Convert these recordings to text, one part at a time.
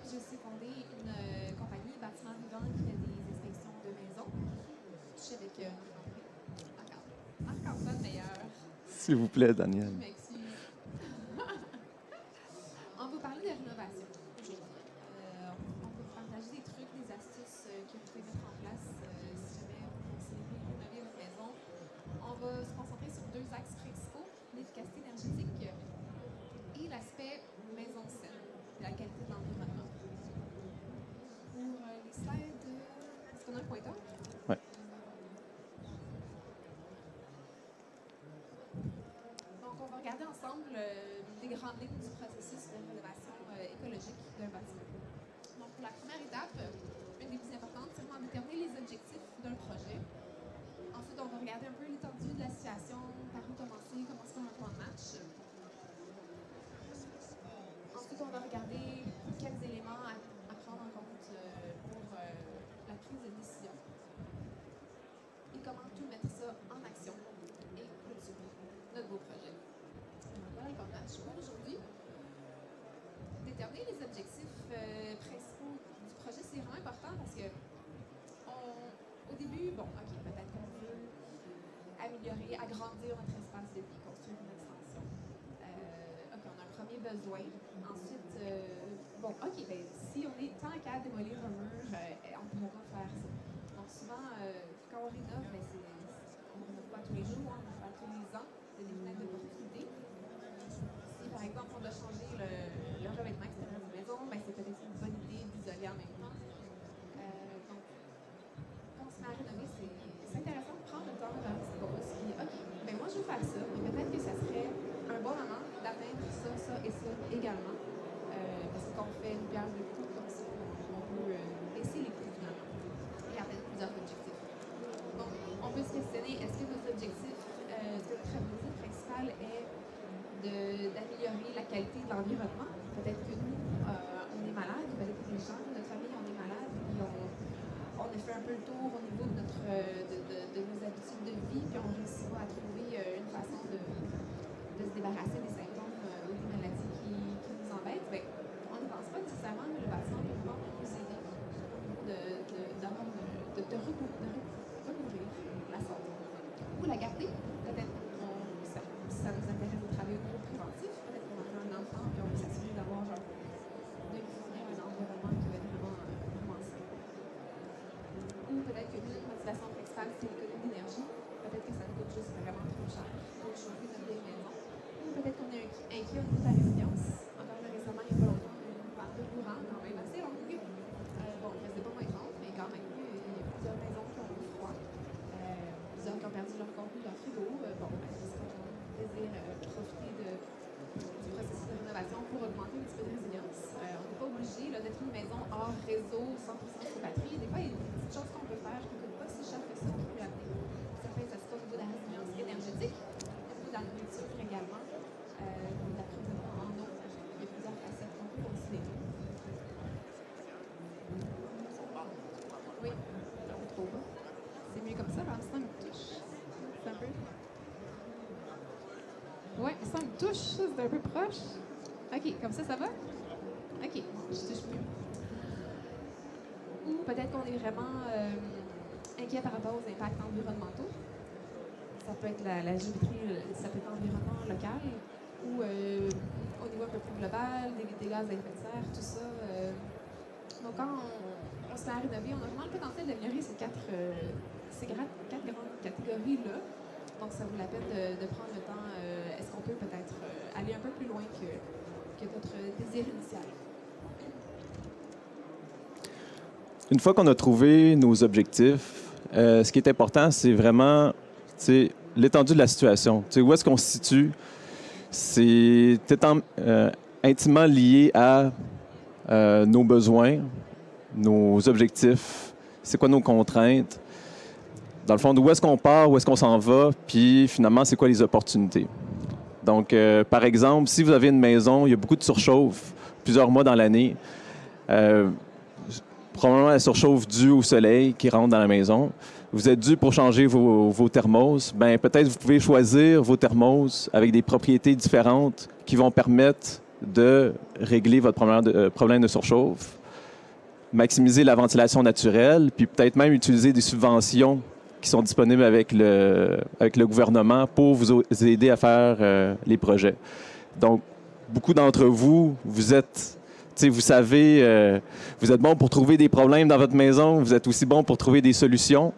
J'ai aussi fondé une compagnie bâtiment vivant qui fait des inspections de maisons. Je suis avec André. Encore pas de meilleur. S'il vous plaît, Daniel. Je m'excuse. On va parler de rénovation aujourd'hui. On va vous partager des trucs, des astuces que vous pouvez mettre en place si jamais vous considérez rénover votre maison. On va se concentrer sur deux axes principaux, l'efficacité énergétique et l'aspect maison saine, la qualité de l'environnement. Pour les slides, est-ce qu'on a un pointeur? Oui. Donc, on va regarder ensemble les grandes lignes du processus de rénovation écologique d'un bâtiment. Donc, pour la première étape, une des plus importantes, c'est vraiment déterminer les objectifs d'un projet. Ensuite, on va regarder un peu l'étendue de la situation, par où commencer, comment se faire un plan de match. Ensuite, on va regarder quels éléments à prendre en compte pour la prise de décision et comment tout mettre ça en action et clôturer notre beau projet. Donc, voilà le plan de match pour aujourd'hui. Déterminer les objectifs principaux du projet, c'est vraiment important parce que au début, bon, OK, peut-être qu'on veut améliorer, agrandir notre espace de vie, construire une extension. OK, on a un premier besoin. Ensuite, bon, OK, ben, si on est tant qu'à démolir un mur, on pourra faire ça. Donc, souvent, quand on rénove, ben, on ne rénove pas tous les jours, on le fait tous les ans. C'est des fenêtres d'opportunité. Si, par exemple, on doit changer le revêtement extérieur de la maison, ben, c'est peut-être une bonne idée d'isoler en même temps. Donc, quand on se met à rénover, c'est intéressant de prendre le temps de faire une petite pause. Puis, OK, ben moi, je veux faire ça, mais peut-être que ça serait un bon moment d'atteindre ça, ça et ça également. Parce que quand on fait une pierre de coups comme ça, on peut baisser les coûts finalement et atteindre plusieurs objectifs. Donc, on peut se questionner, est-ce que notre objectif, est-ce que notre objectif principal est d'améliorer la qualité de l'environnement? Peut-être que nous, on est malade, peut-être que les gens de notre famille, on est malade, puis on a fait un peu le tour au niveau de, de nos habitudes de vie, puis on réussit pas à trouver une façon de se débarrasser des symptômes ou des maladies qui nous embêtent. Bien, on ne pense pas nécessairement que le bâtiment peut pouvoir nous aider de recouvrir la santé. Ou la garder, peut-être si ça nous intéresse de travailler au niveau préventif, peut-être qu'on a un enfant et on veut s'assurer d'avoir genre de fournir un environnement qui va être vraiment sain. Ou peut-être que notre motivation principale, c'est l'économie d'énergie. Peut-être que ça nous coûte juste vraiment trop cher pour chauffer notre vieille maison. Ou peut-être qu'on est inquiet au niveau de la résilience. Encore récemment, il n'y a pas longtemps, une panne de courant quand même assez longue. Bon, il ne faisait pas moins 30, mais quand même, il y a plusieurs maisons qui ont eu froid. Plusieurs qui ont perdu leur contenu, leur frigo. Bon, est-ce qu'on désire profiter du processus de rénovation pour augmenter un petit peu de résilience? On n'est pas obligé d'être une maison hors réseau, 100% sur batterie. Des fois, il y a des petites choses qu'on peut faire qui ne coûtent pas si cher que ça, qui peut amener certains aspects au niveau de la résilience énergétique, au niveau de la nourriture également, de l'approvisionnement en eau. Il y a plusieurs facettes qu'on peut considérer. Oui, on trouve. C'est mieux comme ça, là, ça me touche. C'est un peu. Ouais, ça me touche, ça, c'est un peu proche. OK, comme ça va? OK, je touche mieux. Ou peut-être qu'on est vraiment inquiet par rapport aux impacts environnementaux. Ça peut être la géométrie, ça peut être l'environnement local ou au niveau un peu plus global, des gaz à effet de serre, tout ça. Donc, quand on se met à rénover, on a vraiment le potentiel d'améliorer ces quatre grandes catégories-là. Donc, ça vaut la peine de prendre le temps. Est-ce qu'on peut peut-être aller un peu plus loin que notre désir initial? Une fois qu'on a trouvé nos objectifs, ce qui est important, c'est vraiment l'étendue de la situation. Où est-ce qu'on se situe? C'est intimement lié à nos besoins, nos objectifs, c'est quoi nos contraintes. Dans le fond, d'où est-ce qu'on part, où est-ce qu'on s'en va, puis finalement, c'est quoi les opportunités. Donc, par exemple, si vous avez une maison, il y a beaucoup de surchauffe plusieurs mois dans l'année, probablement la surchauffe due au soleil qui rentre dans la maison. Vous êtes dû pour changer vos thermos. Bien, peut-être vous pouvez choisir vos thermos avec des propriétés différentes qui vont permettre de régler votre problème de surchauffe, maximiser la ventilation naturelle, puis peut-être même utiliser des subventions qui sont disponibles avec le gouvernement pour vous aider à faire les projets. Donc, beaucoup d'entre vous, vous êtes, vous savez, vous êtes bon pour trouver des problèmes dans votre maison, vous êtes aussi bon pour trouver des solutions.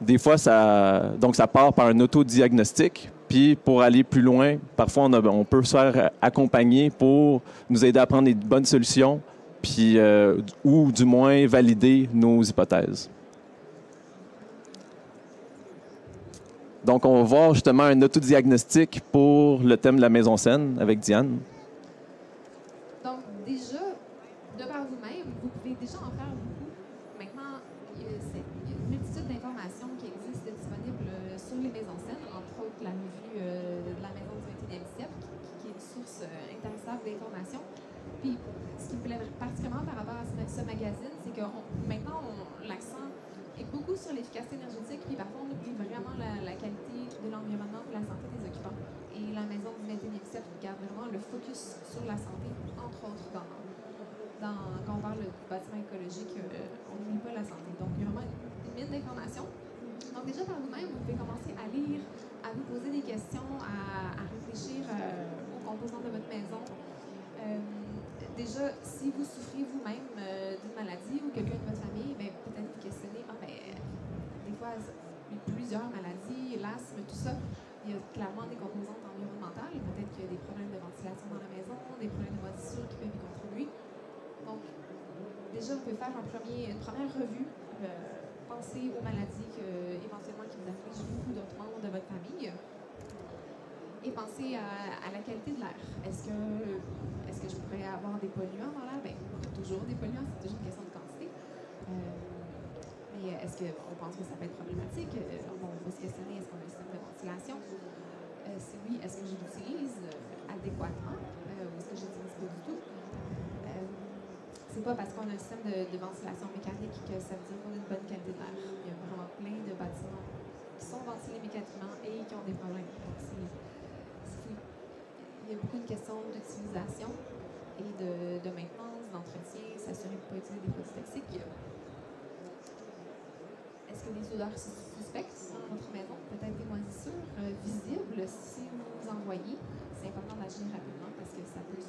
Des fois, ça part par un autodiagnostic. Puis, pour aller plus loin, parfois, on peut se faire accompagner pour nous aider à prendre les bonnes solutions, puis, ou du moins valider nos hypothèses. Donc, on va voir justement un autodiagnostic pour le thème de la maison saine avec Diane. Donc, déjà, de par vous-même, vous pouvez déjà en faire beaucoup. Maintenant, il y a une multitude d'informations qui existent disponibles sur les maisons saines, entre autres la revue de la maison du 21e siècle, qui est une source intéressante d'informations. Puis, ce qui me plaît particulièrement par rapport à ce magazine, c'est que maintenant, l'accent est beaucoup sur l'efficacité énergétique, puis parfois, on oublie vraiment la qualité de l'environnement et la santé des occupants. Et la maison du 21e siècle garde vraiment le focus sur la santé, entre autres, quand on parle du bâtiment écologique, on n'oublie pas la santé. Donc, il y a vraiment une mine d'informations. Donc, déjà par vous-même, vous pouvez commencer à lire, à vous poser des questions, à réfléchir aux composants de votre maison. Déjà, si vous souffrez vous-même d'une maladie ou quelqu'un de votre famille, bien, peut-être vous questionner, des fois, plusieurs maladies, l'asthme, tout ça, il y a clairement des composantes environnementales. Peut-être qu'il y a des problèmes de ventilation dans la maison, des problèmes de moisissure qui peuvent y contribuer. Donc, déjà, vous pouvez faire une première revue, penser aux maladies éventuellement qui vous affligent vous ou d'autres membres de votre famille. Et penser à la qualité de l'air. Est-ce que je pourrais avoir des polluants dans l'air? Bien, toujours des polluants, c'est toujours une question de quantité. Mais est-ce qu'on pense que ça peut être problématique? On va se questionner, est-ce qu'on a un système de ventilation? Si oui, est-ce que je l'utilise adéquatement? Ou est-ce que je l'utilise pas du tout? C'est pas parce qu'on a un système de ventilation mécanique que ça veut dire qu'on a une bonne qualité de l'air. Il y a vraiment plein de bâtiments qui sont ventilés mécaniquement et qui ont des problèmes. Donc, il y a beaucoup de questions d'utilisation et de maintenance, d'entretien, s'assurer de ne pas utiliser des produits toxiques. Est-ce que des odeurs suspectes dans votre maison? Peut-être des moisissures visibles si vous en voyez. C'est important d'agir rapidement parce que ça peut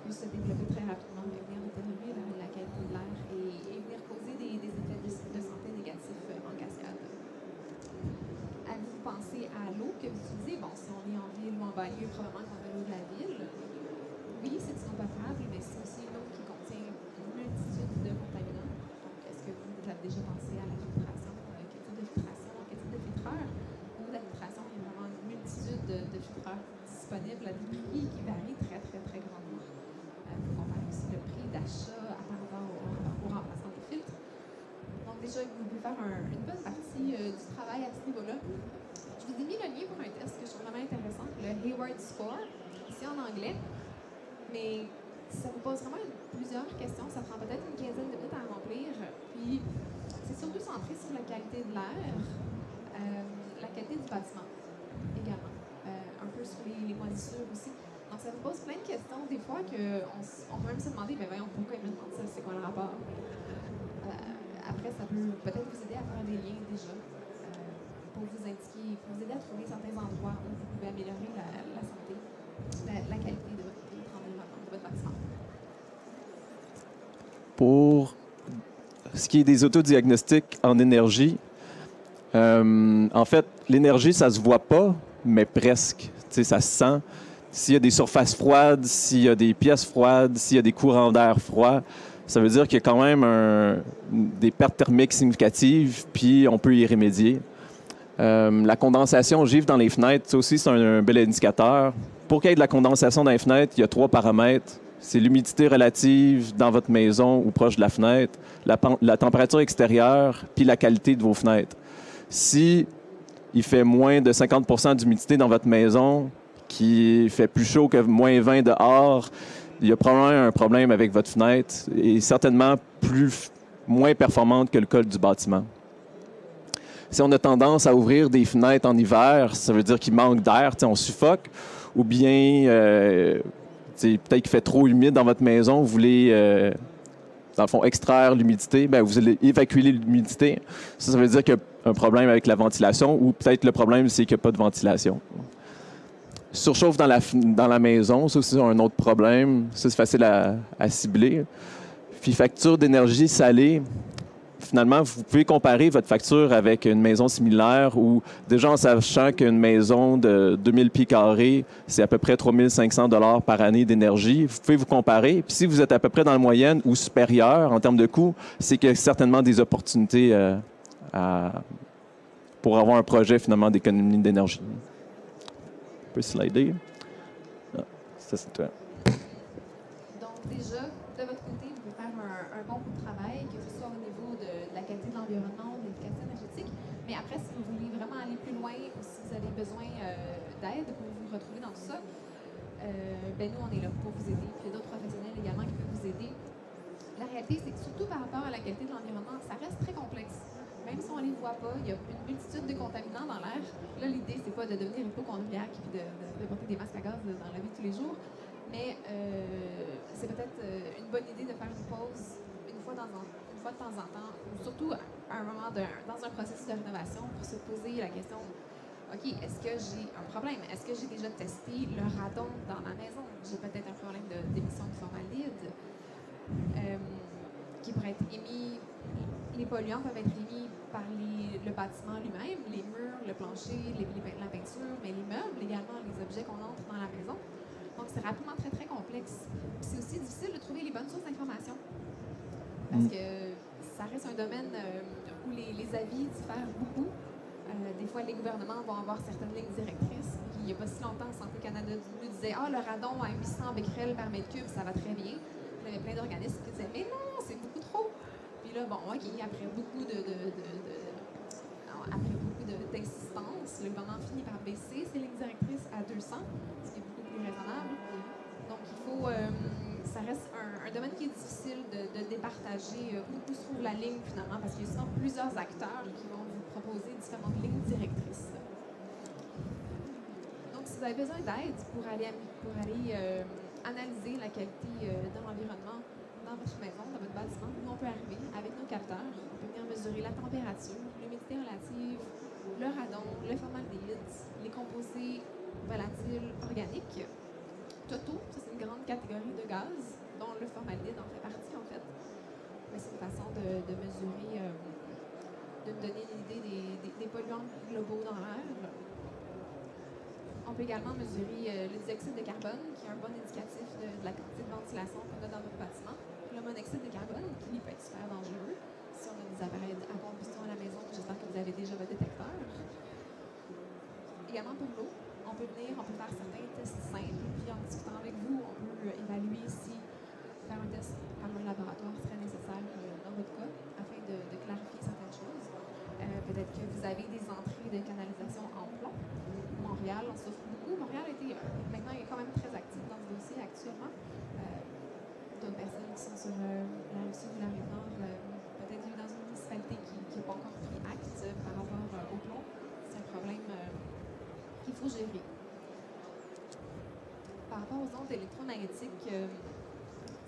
se développer très rapidement et venir détériorer la qualité de l'air et venir causer des effets de santé négatifs en cascade. Avez-vous pensé à l'eau que vous utilisez? Bon, si on est en ville ou en banlieue, probablement qu'on a l'eau de la ville. Oui, c'est une eau potable, mais c'est aussi une eau qui contient une multitude de contaminants. Donc, est-ce que vous avez déjà pensé à la filtration? Quel type de filtration? Quel type de filtreur? Au niveau de la filtration, il y a vraiment une multitude de filtreurs disponibles à des prix qui varient très, très, très grandement. Vous comparez aussi le prix d'achat par rapport au remplaçant des filtres. Donc, déjà, vous pouvez faire une bonne partie du travail à ce niveau-là. Je vous ai mis le lien pour un test que je trouve vraiment intéressant, le Hayward Score, ici en anglais. Mais ça vous pose vraiment plusieurs questions. Ça prend peut-être une quinzaine de minutes à remplir. Puis, c'est surtout centré sur la qualité de l'air, la qualité du bâtiment également. Un peu sur les moisissures aussi. Donc, ça vous pose plein de questions. Des fois, on peut même se demander, mais voyons, pourquoi il me demande ça? C'est quoi le rapport? Après, ça peut peut-être vous aider à faire des liens déjà pour vous indiquer, pour vous aider à trouver certains endroits où vous pouvez améliorer la santé, la qualité de votre environnement, de votre bâtiment. Pour ce qui est des autodiagnostics en énergie, en fait, l'énergie, ça ne se voit pas, mais presque. Tu sais, ça se sent. S'il y a des surfaces froides, s'il y a des pièces froides, s'il y a des courants d'air froids, ça veut dire qu'il y a quand même des pertes thermiques significatives, puis on peut y remédier. La condensation ogive dans les fenêtres, ça aussi, c'est un bel indicateur. Pour qu'il y ait de la condensation dans les fenêtres, il y a 3 paramètres. C'est l'humidité relative dans votre maison ou proche de la fenêtre, la température extérieure, puis la qualité de vos fenêtres. Si il fait moins de 50 % d'humidité dans votre maison, qui fait plus chaud que moins 20 dehors, il y a probablement un problème avec votre fenêtre et certainement moins performante que le col du bâtiment. Si on a tendance à ouvrir des fenêtres en hiver, ça veut dire qu'il manque d'air, on suffoque. Ou bien, peut-être qu'il fait trop humide dans votre maison, vous voulez, dans le fond, extraire l'humidité, bien, vous allez évacuer l'humidité. Ça veut dire qu'il y a un problème avec la ventilation, ou peut-être le problème, c'est qu'il n'y a pas de ventilation. Surchauffe dans la maison, ça aussi, c'est un autre problème. Ça, c'est facile à cibler. Puis facture d'énergie salée, finalement, vous pouvez comparer votre facture avec une maison similaire où, déjà en sachant qu'une maison de 2000 pieds carrés, c'est à peu près 3500 $ par année d'énergie, vous pouvez vous comparer. Puis si vous êtes à peu près dans la moyenne ou supérieur en termes de coûts, c'est qu'il y a certainement des opportunités pour avoir un projet, finalement, d'économie d'énergie. On peut slider. Ah, ça, c'est toi. Donc, déjà, de votre côté, vous pouvez faire un bon bout de travail, que ce soit au niveau de la qualité de l'environnement, de l'efficacité énergétique. Mais après, si vous voulez vraiment aller plus loin ou si vous avez besoin d'aide pour vous retrouver dans tout ça, ben nous, on est là pour vous aider. Puis il y a d'autres professionnels également qui peuvent vous aider. La réalité, c'est que surtout par rapport à la qualité de l'environnement, ça reste très complexe. Même si on ne les voit pas, il y a une multitude de contaminants dans l'air. Là, l'idée, c'est pas de devenir hypochondriaque et de porter des masques à gaz dans la vie de tous les jours. Mais c'est peut-être une bonne idée de faire une pause une fois de temps en temps, ou surtout à un moment dans un processus de rénovation, pour se poser la question, OK, est-ce que j'ai un problème? Est-ce que j'ai déjà testé le radon dans ma maison? J'ai peut-être un problème d'émissions de formaldéhyde qui pourrait être émis. Les polluants peuvent être émis par le bâtiment lui-même, les murs, le plancher, la peinture, mais les meubles également, les objets qu'on entre dans la maison. Donc, c'est rapidement très, très complexe. Puis c'est aussi difficile de trouver les bonnes sources d'information. Parce que ça reste un domaine où les avis diffèrent beaucoup. Des fois, les gouvernements vont avoir certaines lignes directrices. Puis, il n'y a pas si longtemps, Santé Canada nous disait « Ah, le radon à 800 becquerels par mètre cube, ça va très bien. » Il y avait plein d'organismes qui disaient « Mais non, c'est beaucoup trop. » Puis là, bon, OK, après beaucoup d'insistance, le gouvernement finit par baisser ses lignes directrices à 200, ce qui est beaucoup plus raisonnable. Donc, il faut... ça reste un domaine qui est difficile de départager où se trouve la ligne, finalement, parce qu'il y a souvent plusieurs acteurs qui vont vous proposer différentes lignes directrices. Donc, si vous avez besoin d'aide pour aller analyser la qualité de l'environnement dans votre maison, dans votre bâtiment, nous, on peut arriver avec nos capteurs. On peut venir mesurer la température, l'humidité relative, le radon, le formaldéhyde, les composés volatiles organiques. Totaux, ça c'est une grande catégorie de gaz, dont le formaldéhyde en fait partie, en fait. Mais c'est une façon de mesurer, de donner une idée des polluants globaux dans l'air. On peut également mesurer le dioxyde de carbone, qui est un bon indicatif de la quantité de ventilation qu'on a dans notre bâtiment. Le monoxyde de carbone, qui lui peut être super dangereux si on a des appareils à combustion à la maison. J'espère que vous avez déjà votre détecteur. Également pour l'eau, on peut faire certains tests simples, puis en discutant avec vous, on peut évaluer si faire un test par un laboratoire serait nécessaire dans votre cas, afin de clarifier certaines choses. Peut-être que vous avez des entrées de canalisation en plomb. Montréal, on souffre beaucoup. Montréal maintenant est quand même très actif dans ce dossier actuellement. D'autres personnes qui sont sur la rive sud ou la rive nord, peut-être vivent dans une municipalité qui n'a pas encore pris acte par rapport au plomb. C'est un problème qu'il faut gérer. Par rapport aux ondes électromagnétiques,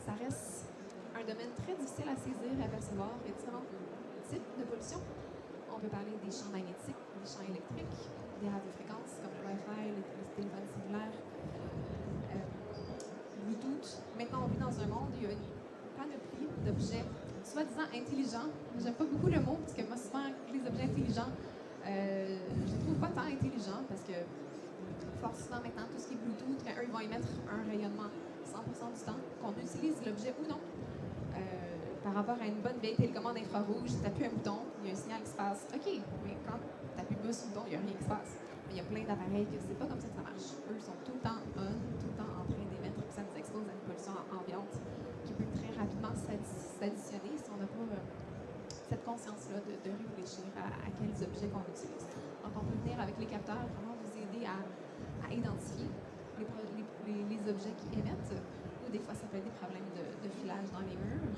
ça reste un domaine très difficile à saisir et à percevoir. Il y a différents types de pollution. On peut parler des champs magnétiques, des champs électriques, des radiofréquences comme le Wi-Fi, les téléphones cellulaires, Bluetooth. Maintenant, on vit dans un monde où il y a une panoplie d'objets soi-disant intelligents. J'aime pas beaucoup le mot parce que moi, souvent, les objets intelligents, je les trouve pas tant intelligents parce que fort souvent maintenant, tout ce qui est Bluetooth, eux, ils vont émettre un rayonnement 100% du temps, qu'on utilise l'objet ou non. Par rapport à une bonne vieille télécommande infrarouge, tu appuies un bouton, il y a un signal qui se passe. OK, mais quand tu appuies pas sur le bouton, il n'y a rien qui se passe. Mais il y a plein d'appareils que c'est pas comme ça que ça marche. Eux sont tout le temps on, tout le temps en train d'émettre, puis ça nous expose à une pollution ambiante qui peut très rapidement s'additionner si on n'a pas cette conscience-là de réfléchir à quels objets qu'on utilise. Donc, on peut venir avec les capteurs, vraiment vous aider à identifier les objets qui émettent, ou des fois, ça peut être des problèmes de filage dans les murs,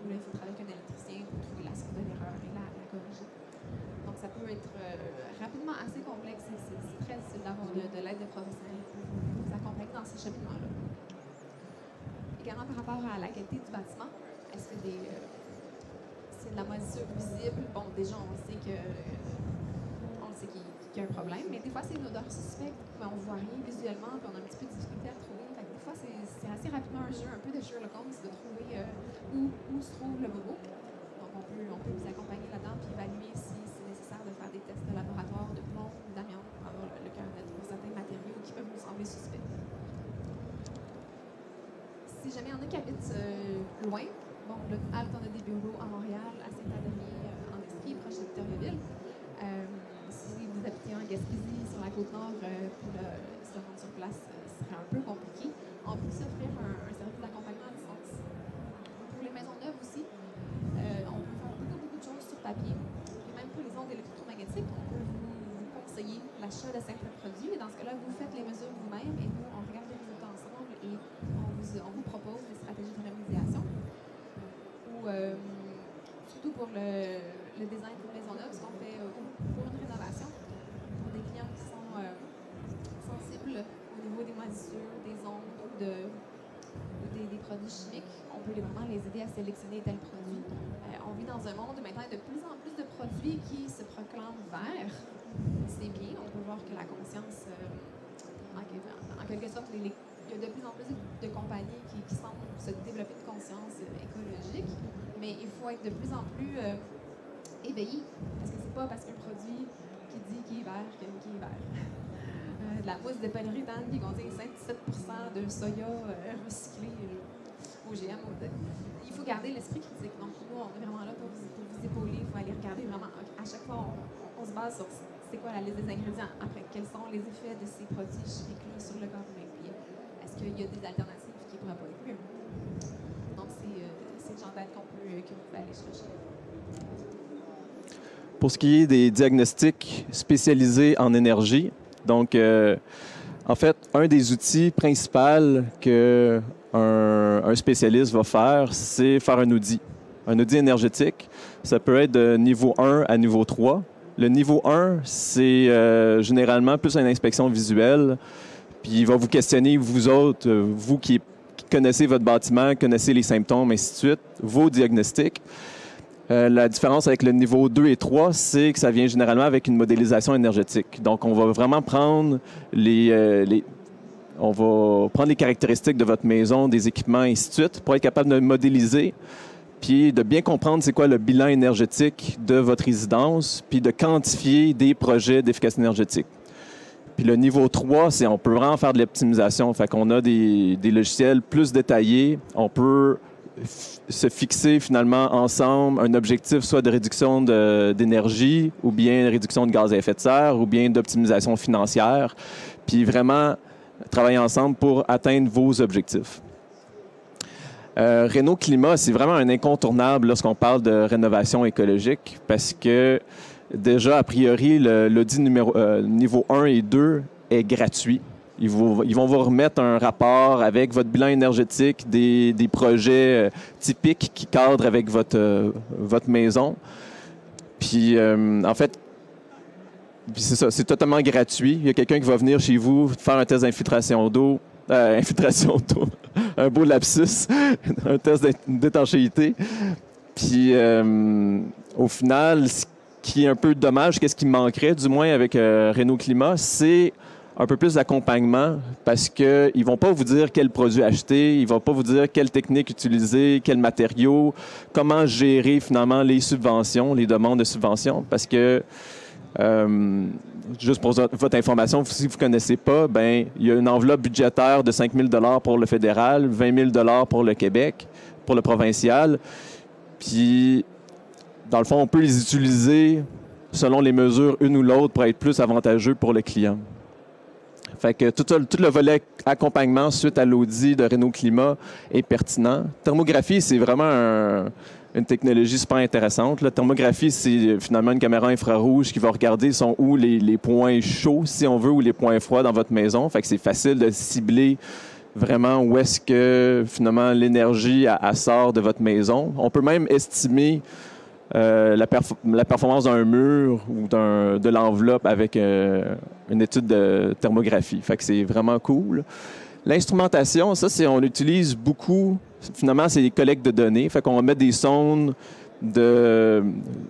où là, il faut travailler avec un électricien pour trouver la source de l'erreur et la corriger. Donc, être rapidement assez complexe. C'est très utile d'avoir de l'aide de professionnels pour vous accompagner dans ces cheminements-là. Également par rapport à la qualité du bâtiment, est-ce que c'est de la moisissure visible? Bon, déjà, on sait qu'il y a un problème, mais des fois, c'est une odeur suspecte, mais on ne voit rien visuellement, puis on a un petit peu de difficulté à trouver. Fait que des fois, c'est assez rapidement un jeu, un peu de Sherlock Holmes, de trouver où se trouve le bobo. Donc, on peut vous accompagner là-dedans, puis évaluer si c'est nécessaire de faire des tests de laboratoire de plomb ou d'amiante pour avoir le cœur net pour certains matériaux qui peuvent nous sembler suspects. Si jamais il y en a qui habitent loin, bon, le Alt, on a des bureaux à Montréal, à Saint-Adrien, en Estrie, proche de Victoriaville. Si vous habitez en Gaspésie, sur la Côte-Nord, pour se rendre sur place, ce serait un peu compliqué. On peut aussi offrir un service d'accompagnement à distance. Pour les maisons neuves aussi, on peut faire beaucoup de choses sur papier. Et même pour les ondes électromagnétiques, on peut vous conseiller l'achat de certains produits. Et dans ce cas-là, vous faites les mesures vous-même et nous, on regarde les résultats ensemble et on vous propose des stratégies de remédiation. Ou surtout pour le design pour maison neuve, ce qu'on fait pour une rénovation, pour des clients qui sont sensibles au niveau des moisissures, des ondes ou des produits chimiques, on peut vraiment les aider à sélectionner tel produit. On vit dans un monde maintenant de plus en plus de produits qui se proclament verts. C'est bien, on peut voir que la conscience, en quelque sorte, il y a de plus en plus de compagnies qui semblent se développer une conscience écologique, mais il faut être de plus en plus éveillé, parce que c'est pas parce qu'un produit qui dit qu'il est vert qu'il est vert. De la mousse de polyuréthane qui contient 57% de soya recyclé OGM. Il faut garder l'esprit critique. Donc, nous, on est vraiment là pour vous épauler. Il faut aller regarder vraiment. À chaque fois, on se base sur c'est quoi la liste des ingrédients. Après, quels sont les effets de ces produits chimiques-là sur le corps humain. Puis, est-ce qu'il y a des alternatives qui ne pourraient pas être mieux? Donc, c'est le genre d'aide que vous pouvez aller chercher. Pour ce qui est des diagnostics spécialisés en énergie, donc, en fait, un des outils principaux qu'un spécialiste va faire, c'est faire un audit énergétique. Ça peut être de niveau 1 à niveau 3. Le niveau 1, c'est généralement plus une inspection visuelle, puis il va vous questionner, vous autres, vous qui connaissez votre bâtiment, connaissez les symptômes, ainsi de suite, vos diagnostics. La différence avec le niveau 2 et 3, c'est que ça vient généralement avec une modélisation énergétique. Donc, on va vraiment prendre on va prendre les caractéristiques de votre maison, des équipements, ainsi de suite, pour être capable de modéliser, puis de bien comprendre c'est quoi le bilan énergétique de votre résidence, puis de quantifier des projets d'efficacité énergétique. Puis le niveau 3, c'est on peut vraiment faire de l'optimisation. Fait qu'on a des logiciels plus détaillés. On peut se fixer finalement ensemble un objectif soit de réduction d'énergie ou bien de réduction de gaz à effet de serre ou bien d'optimisation financière, puis vraiment travailler ensemble pour atteindre vos objectifs. Réno Climat, c'est vraiment un incontournable lorsqu'on parle de rénovation écologique parce que déjà, a priori, l'audit niveau 1 et 2 est gratuit. Ils vont vous remettre un rapport avec votre bilan énergétique, des projets typiques qui cadrent avec votre maison. Puis, en fait, c'est ça, c'est totalement gratuit. Il y a quelqu'un qui va venir chez vous faire un test d'infiltration d'eau. Un beau lapsus, un test d'étanchéité. Puis, au final, ce qui est un peu dommage, qu'est-ce qui manquerait, du moins avec Réno Climat, c'est un peu plus d'accompagnement parce qu'ils ne vont pas vous dire quel produit acheter, ils ne vont pas vous dire quelle technique utiliser, quels matériaux, comment gérer finalement les subventions, les demandes de subventions. Parce que, juste pour votre information, si vous ne connaissez pas, ben il y a une enveloppe budgétaire de 5 000 $ pour le fédéral, 20 000 $ pour le Québec, pour le provincial. Puis, dans le fond, on peut les utiliser selon les mesures, une ou l'autre, pour être plus avantageux pour le client. Fait que tout le volet accompagnement suite à l'audit de Réno Climat est pertinent. Thermographie, c'est vraiment une technologie super intéressante. La thermographie, c'est finalement une caméra infrarouge qui va regarder sont où les points chauds, si on veut, ou les points froids dans votre maison. Fait que c'est facile de cibler vraiment où est-ce que finalement l'énergie elle sort de votre maison. On peut même estimer la performance d'un mur ou de l'enveloppe avec une étude de thermographie. Fait que c'est vraiment cool. L'instrumentation, ça, on utilise beaucoup, finalement, c'est les collectes de données. Fait qu'on va mettre des sondes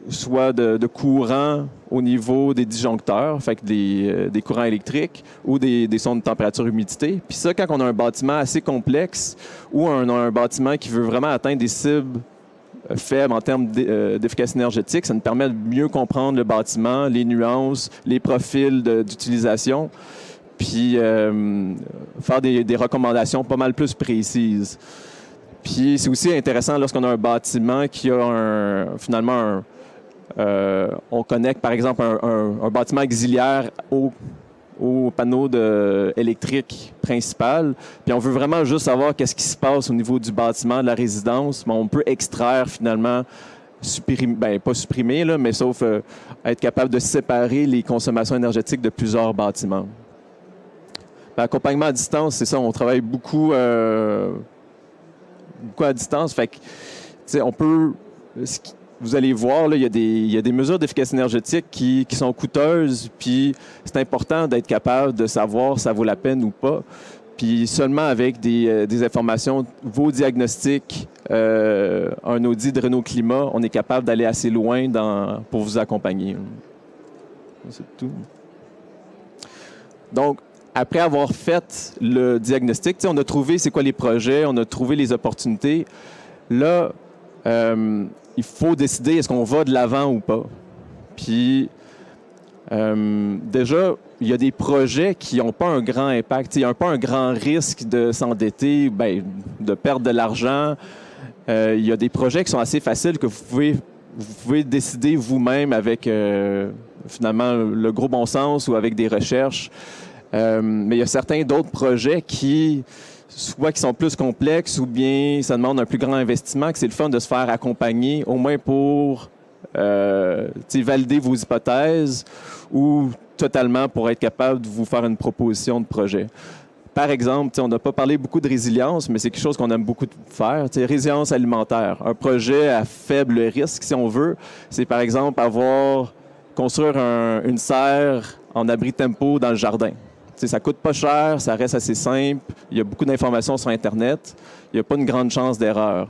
soit de courant au niveau des disjoncteurs, fait que des courants électriques ou des sondes de température-humidité. Puis ça, quand on a un bâtiment assez complexe ou on a un bâtiment qui veut vraiment atteindre des cibles faibles en termes d'efficacité énergétique, ça nous permet de mieux comprendre le bâtiment, les nuances, les profils d'utilisation, puis faire des recommandations pas mal plus précises. Puis c'est aussi intéressant lorsqu'on a un bâtiment qui a finalement on connecte par exemple un bâtiment auxiliaire au panneau électrique principal. Puis on veut vraiment juste savoir qu'est-ce qui se passe au niveau du bâtiment, de la résidence. Mais on peut extraire finalement, pas supprimer, là, mais sauf être capable de séparer les consommations énergétiques de plusieurs bâtiments. L'accompagnement à distance, c'est ça, on travaille beaucoup à distance. Fait que, on peut... Vous allez voir, là, il y a des mesures d'efficacité énergétique qui sont coûteuses, puis c'est important d'être capable de savoir si ça vaut la peine ou pas. Puis seulement avec des informations, vos diagnostics, un audit de Renault Climat, on est capable d'aller assez loin pour vous accompagner. C'est tout. Donc, après avoir fait le diagnostic, on a trouvé c'est quoi les projets, on a trouvé les opportunités. Là, il faut décider est-ce qu'on va de l'avant ou pas. Puis, déjà, il y a des projets qui n'ont pas un grand impact. Il n'y a pas un grand risque de s'endetter, de perdre de l'argent. Il y a des projets qui sont assez faciles que vous pouvez décider vous-même avec, finalement, le gros bon sens ou avec des recherches. Mais il y a certains d'autres projets soit qui sont plus complexes ou bien ça demande un plus grand investissement, que c'est le fun de se faire accompagner, au moins pour valider vos hypothèses ou totalement pour être capable de vous faire une proposition de projet. Par exemple, on n'a pas parlé beaucoup de résilience, mais c'est quelque chose qu'on aime beaucoup faire. Résilience alimentaire. Un projet à faible risque, si on veut, c'est par exemple construire une serre en abri tempo dans le jardin. Ça coûte pas cher, ça reste assez simple, il y a beaucoup d'informations sur Internet, il n'y a pas une grande chance d'erreur.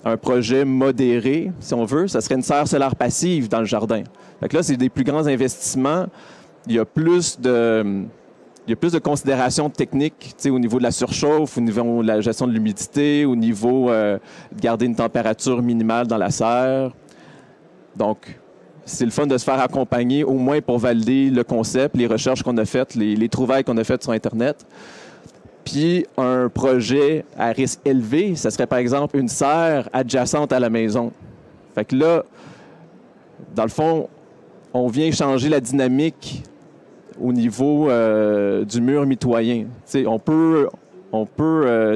Un projet modéré, si on veut, ça serait une serre solaire passive dans le jardin. Fait que là, c'est des plus grands investissements, il y a plus de considérations techniques au niveau de la surchauffe, au niveau de la gestion de l'humidité, au niveau de garder une température minimale dans la serre. Donc, c'est le fun de se faire accompagner, au moins pour valider le concept, les recherches qu'on a faites, les trouvailles qu'on a faites sur Internet. Puis, un projet à risque élevé, ça serait par exemple une serre adjacente à la maison. Fait que là, dans le fond, on vient changer la dynamique au niveau du mur mitoyen. On peut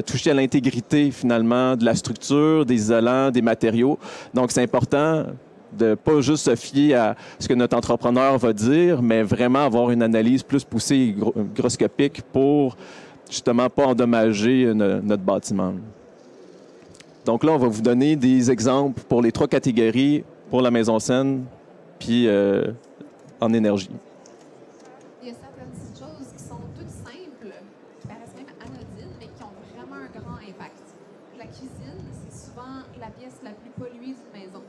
toucher à l'intégrité, finalement, de la structure, des isolants, des matériaux. Donc, c'est important de ne pas juste se fier à ce que notre entrepreneur va dire, mais vraiment avoir une analyse plus poussée et hygroscopique pour justement pas endommager notre bâtiment. Donc là, on va vous donner des exemples pour les 3 catégories pour la maison saine, puis en énergie. Il y a certaines petites choses qui sont toutes simples, qui paraissent même anodines, mais qui ont vraiment un grand impact. La cuisine, c'est souvent la pièce la plus polluée d'une maison.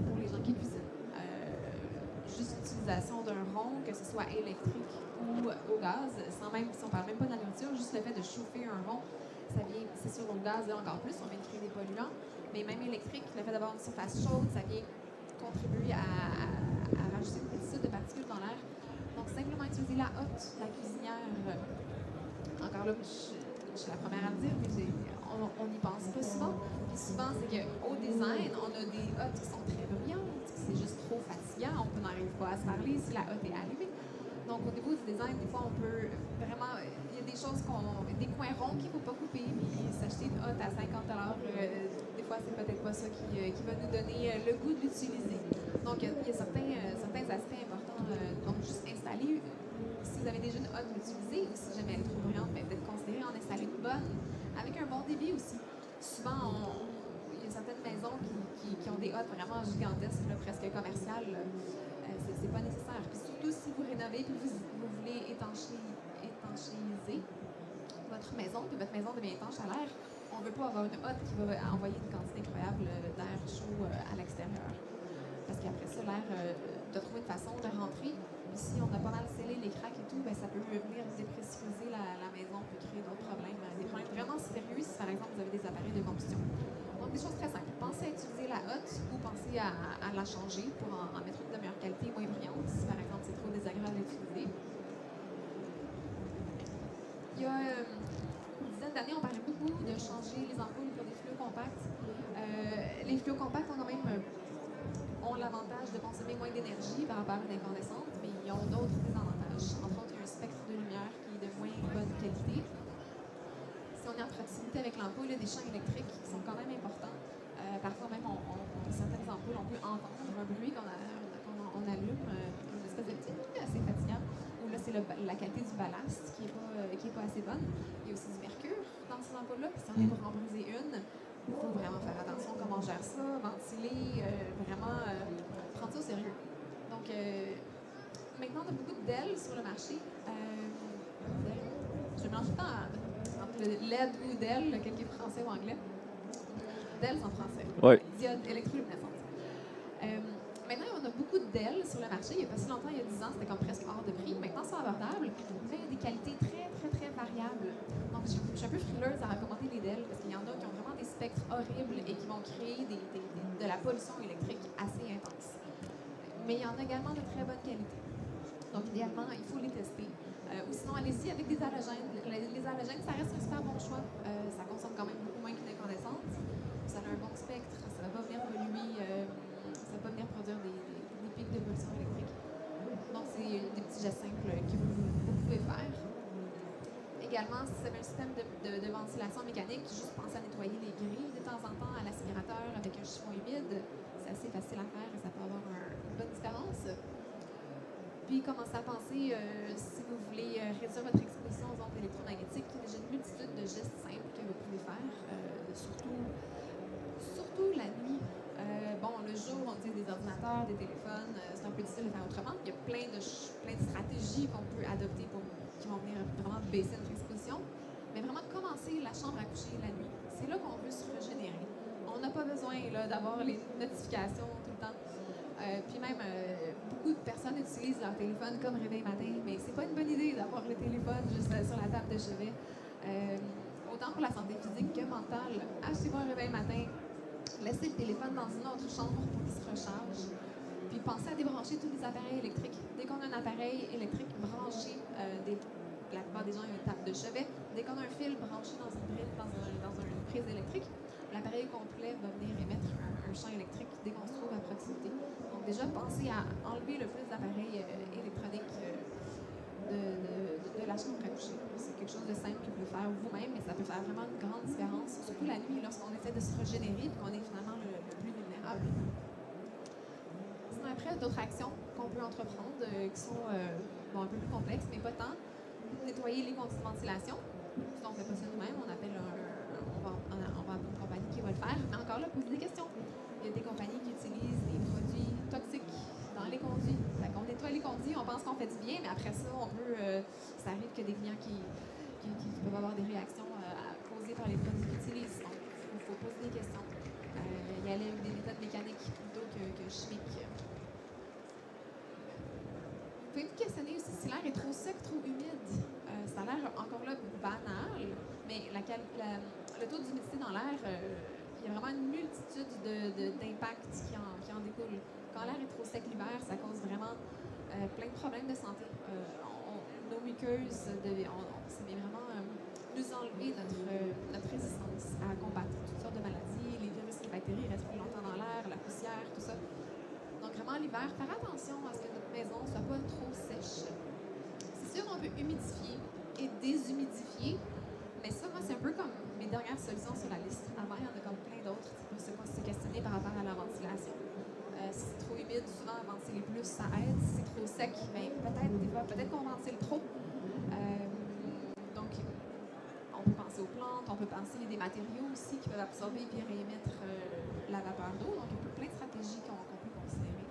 Pour les gens qui cuisinent. Juste l'utilisation d'un rond, que ce soit électrique ou au gaz, si on parle même pas de la nourriture, juste le fait de chauffer un rond, c'est sûr au gaz, là, encore plus, on vient de créer des polluants, mais même électrique, le fait d'avoir une surface chaude, ça vient contribuer à rajouter une petite de particules dans l'air. Donc, simplement utiliser la hotte, la cuisinière. Encore là, je suis la première à le dire, mais on n'y pense pas souvent. Puis souvent, c'est qu'au design, on a des hottes qui sont très brillantes, c'est juste trop fatigant, on n'arrive pas à se parler si la hotte est allumée. Donc, au niveau du design, des fois, on peut vraiment... Il y a des choses des coins ronds qu'il ne faut pas couper, puis s'acheter une hotte à 50 $, des fois, c'est peut-être pas ça qui va nous donner le goût de l'utiliser. Donc, il y a certains aspects importants. Donc, juste installer, si vous avez déjà une hotte utilisée, ou si jamais elle est trop brillante, peut-être considérer en installer une bonne, avec un bon débit aussi. Souvent, il y a certaines maisons qui ont des hottes vraiment gigantesques, là, presque commerciales. C'est pas nécessaire. Puis surtout si vous rénovez puis vous voulez étanchéiser votre maison, puis votre maison devient étanche à l'air, on ne veut pas avoir une hotte qui va envoyer une quantité incroyable d'air chaud à l'extérieur. Parce qu'après ça, l'air de trouver une façon de rentrer. Puis si on a pas mal scellé les craques et tout, ben, ça peut venir dépressuriser la maison, puis créer d'autres problèmes. Des problèmes vraiment sérieux si par exemple vous avez des appareils de combustion. Donc des choses très simples. Pensez à utiliser la hotte ou pensez à la changer pour en mettre une de meilleure qualité, moins brillante, si par exemple c'est trop désagréable à utiliser. Il y a une dizaine d'années, on parlait beaucoup de changer les ampoules pour des fluos compacts. Les fluos compacts ont quand même l'avantage de consommer moins d'énergie par rapport à une incandescente, mais ils ont d'autres désavantages. Entre autres, il y a un spectre de lumière qui est de moins bonne qualité. Si on est en proximité avec l'ampoule, il y a des champs électriques qui sont quand même importants. Parfois même, certaines ampoules, on peut entendre un bruit qu'on allume, une espèce de petit bruit assez fatigant, où là, c'est la qualité du ballast qui est pas assez bonne. Il y a aussi du mercure dans ces ampoules-là, puis si on est pour en briser une, il faut vraiment faire attention comment on gère ça, ventiler, vraiment prendre ça au sérieux. Donc, maintenant, on a beaucoup de DEL sur le marché. Je mélange tout le temps entre le LED ou DEL, lequel qui est français ou anglais. DEL, c'est en français. Ouais. Diode électroluminescente. Maintenant, on a beaucoup de DEL sur le marché. Il n'y a pas si longtemps, il y a 10 ans, c'était comme presque hors de prix. Maintenant, c'est abordable, mais il y a des qualités très, très, très variables. Donc, je suis un peu frileuse à recommander les DEL parce qu'il y en a qui ont vraiment des spectres horribles et qui vont créer de la pollution électrique assez intense. Mais il y en a également de très bonne qualité. Donc, idéalement, il faut les tester. Ou sinon, allez-y avec des halogènes. Les halogènes, ça reste un super bon choix. Ça consomme quand même beaucoup moins qu'une incandescente. Ça a un bon spectre. Ça va pas venir polluer. Ça va pas venir produire des pics de pollution électrique. Donc, c'est des petits gestes simples que vous pouvez faire. Également, si vous avez un système de ventilation mécanique, juste pensez à nettoyer les grilles de temps en temps à l'aspirateur avec un chiffon humide. C'est assez facile à faire et ça peut avoir une bonne différence. Puis, commencez à penser, si vous voulez réduire votre exposition aux ondes électromagnétiques, il y a déjà une multitude de gestes simples que vous pouvez faire, surtout la nuit. Le jour, on utilise des ordinateurs, des téléphones, c'est un peu difficile de faire autrement. Il y a plein de stratégies qu'on peut adopter qui vont venir vraiment baisser notre exposition. Mais vraiment, commencer la chambre à coucher la nuit. C'est là qu'on veut se régénérer. On n'a pas besoin d'avoir les notifications tout le temps. Puis même, beaucoup de personnes utilisent leur téléphone comme réveil matin, mais c'est pas une bonne idée d'avoir le téléphone juste sur la table de chevet. Autant pour la santé physique que mentale, achetez-vous un réveil matin, laissez le téléphone dans une autre chambre pour qu'il se recharge. Puis pensez à débrancher tous les appareils électriques. Dès qu'on a un appareil électrique branché, la plupart des gens ont une table de chevet, dès qu'on a un fil branché dans une prise électrique, l'appareil complet va venir émettre un champ électrique dès qu'on se trouve à proximité. Donc déjà, pensez à enlever le plus d'appareils électroniques de la chambre à coucher. C'est quelque chose de simple que vous pouvez faire vous-même, mais ça peut faire vraiment une grande différence, surtout la nuit, lorsqu'on essaie de se régénérer et qu'on est finalement le plus vulnérable. Sinon, après, d'autres actions qu'on peut entreprendre qui sont un peu plus complexes, mais pas tant. Nettoyer les conduits de ventilation. Si on ne fait pas ça nous-mêmes, on va appeler une compagnie qui va le faire. Mais encore là, posez des questions. Il y a des compagnies qui utilisent des produits toxiques dans les conduits. On nettoie les conduits, on pense qu'on fait du bien, mais après ça, ça arrive que des clients qui peuvent avoir des réactions causées par les produits qu'ils utilisent. Donc, il faut poser des questions. Y aller avec des méthodes mécaniques plutôt que chimiques. Vous pouvez vous questionner aussi si l'air est trop sec, trop humide. Ça a l'air encore là banal, mais le taux d'humidité dans l'air, il y a vraiment une multitude d'impacts qui en découlent. Quand l'air est trop sec l'hiver, ça cause vraiment plein de problèmes de santé. Nos muqueuses, ça vient vraiment nous enlever notre résistance à combattre toutes sortes de maladies. Les virus et les bactéries restent plus longtemps dans l'air, la poussière, tout ça. Donc vraiment l'hiver, faire attention à ce que notre maison ne soit pas trop sèche. C'est sûr, on peut humidifier et déshumidifier, mais ça, moi, c'est un peu comme mes dernières solutions sur la liste. Avant, il y en a comme plein d'autres. C'est pour se questionner par rapport à la ventilation. Si c'est trop humide, souvent, ventiler plus, ça aide. Si c'est trop sec, peut-être qu'on ventile trop. On peut penser aux plantes, on peut penser à des matériaux aussi qui peuvent absorber et réémettre la vapeur d'eau. Donc, il y a plein de stratégies qu'on peut considérer.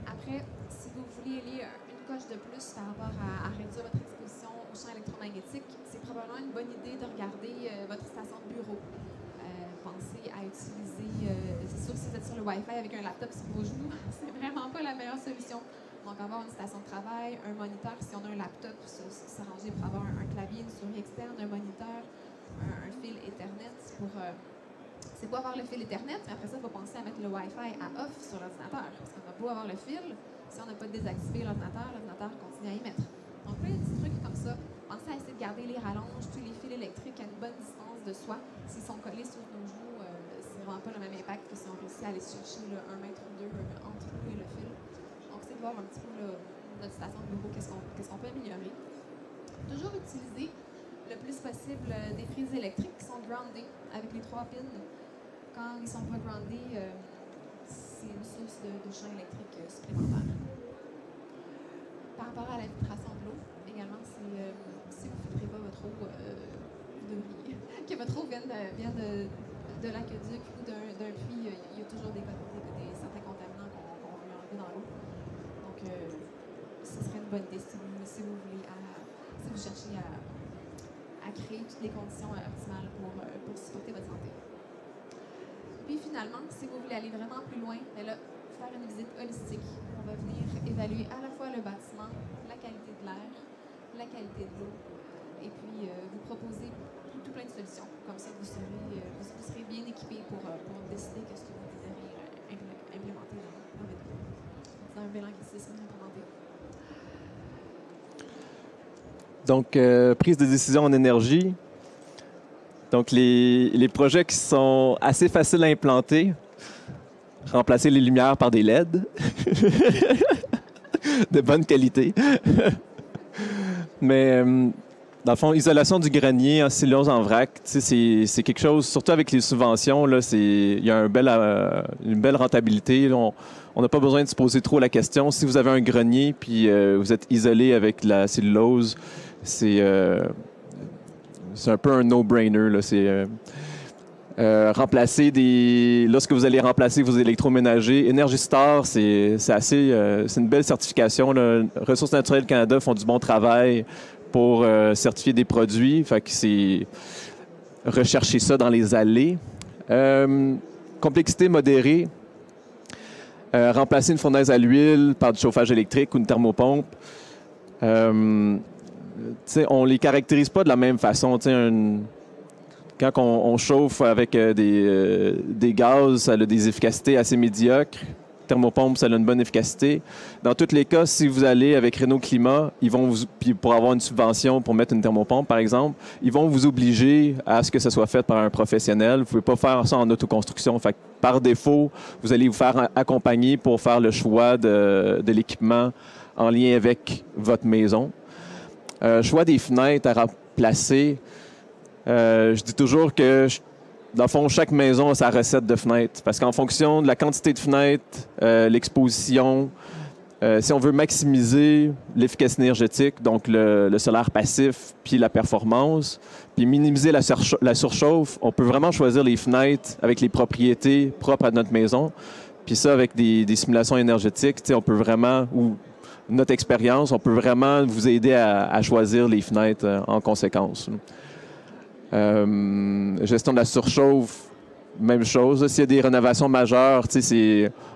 Après, si vous voulez aller une coche de plus par rapport à réduire votre exposition au champ électromagnétique, c'est probablement une bonne idée de regarder votre station de bureau. Pensez à utiliser, c'est sûr, si vous êtes sur le Wi-Fi avec un laptop sur vos genoux, c'est vraiment pas la meilleure solution. Donc, avoir une station de travail, un moniteur, si on a un laptop, s'arranger pour avoir un clavier, une souris externe, un moniteur, un fil Ethernet c'est beau avoir le fil Ethernet, mais après ça, il faut penser à mettre le Wi-Fi à off sur l'ordinateur. Parce qu'on a beau avoir le fil, si on n'a pas désactivé l'ordinateur continue à y mettre. Donc, plein de petits trucs comme ça. Pensez à essayer de garder les rallonges, tous les fils électriques à une bonne distance de soi. S'ils sont collés sur nos genoux, c'est vraiment pas le même impact que si on réussit à aller chercher 1 mètre ou 2 entre nous et le fil. Donc, c'est de voir un petit peu notre station de bureau, qu'est-ce qu'on peut améliorer. Toujours utiliser le plus possible des prises électriques qui sont groundées avec les 3 pins. Quand ils ne sont pas groundés, c'est une source de champ électrique supplémentaire. Par rapport à la filtration de l'eau, également, si vous ne filtrez pas votre eau, vous devriez. Que votre eau vienne de l'aqueduc ou d'un puits, il y a toujours certains contaminants qu'on veut enlever dans l'eau. Donc, ce serait une bonne idée si vous voulez, si vous cherchez à créer toutes les conditions optimales pour supporter votre santé. Puis finalement, si vous voulez aller vraiment plus loin, là, faire une visite holistique. On va venir évaluer à la fois le bâtiment, la qualité de l'air, la qualité de l'eau, et puis vous proposer tout plein de solutions. Comme ça, vous serez bien équipé pour décider ce que vous désirez implémenter dans votre vie. C'est un bel anglicisme implémenté. Donc, prise de décision en énergie. Donc, les projets qui sont assez faciles à implanter, remplacer les lumières par des LED de bonne qualité. Mais, dans le fond, isolation du grenier en cellulose en vrac, c'est quelque chose, surtout avec les subventions, il y a une belle rentabilité. Là, on n'a pas besoin de se poser trop la question. Si vous avez un grenier puis vous êtes isolé avec la cellulose, c'est un peu un no-brainer. Remplacer lorsque vous allez remplacer vos électroménagers, Energy Star, c'est une belle certification. Là. Ressources naturelles Canada font du bon travail pour certifier des produits. Fait que c'est rechercher ça dans les allées. Complexité modérée. Remplacer une fournaise à l'huile par du chauffage électrique ou une thermopompe. On ne les caractérise pas de la même façon. Quand on chauffe avec des gaz, ça a des efficacités assez médiocres. Thermopompe, ça a une bonne efficacité. Dans tous les cas, si vous allez avec Renault Climat, puis pour avoir une subvention pour mettre une thermopompe, par exemple, ils vont vous obliger à ce que ça soit fait par un professionnel. Vous ne pouvez pas faire ça en autoconstruction. Fait que, par défaut, vous allez vous faire accompagner pour faire le choix de l'équipement en lien avec votre maison. Choix des fenêtres à remplacer. Je dis toujours que, dans le fond, chaque maison a sa recette de fenêtres. Parce qu'en fonction de la quantité de fenêtres, l'exposition, si on veut maximiser l'efficacité énergétique, donc le solaire passif, puis la performance, puis minimiser la surchauffe, on peut vraiment choisir les fenêtres avec les propriétés propres à notre maison. Puis ça, avec des simulations énergétiques, on peut vraiment, ou notre expérience, on peut vraiment vous aider à choisir les fenêtres en conséquence. Gestion de la surchauffe, même chose. S'il y a des rénovations majeures,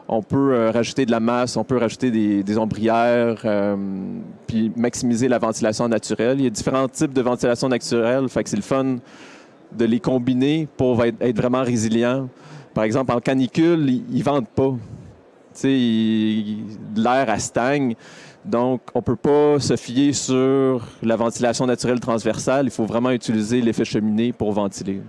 on peut rajouter de la masse, on peut rajouter des ombrières, puis maximiser la ventilation naturelle. Il y a différents types de ventilation naturelle, fait que c'est le fun de les combiner pour être vraiment résilient. Par exemple, en canicule, ils ne ventent pas. L'air, elle stagne. Donc, on ne peut pas se fier sur la ventilation naturelle transversale. Il faut vraiment utiliser l'effet cheminée pour ventiler.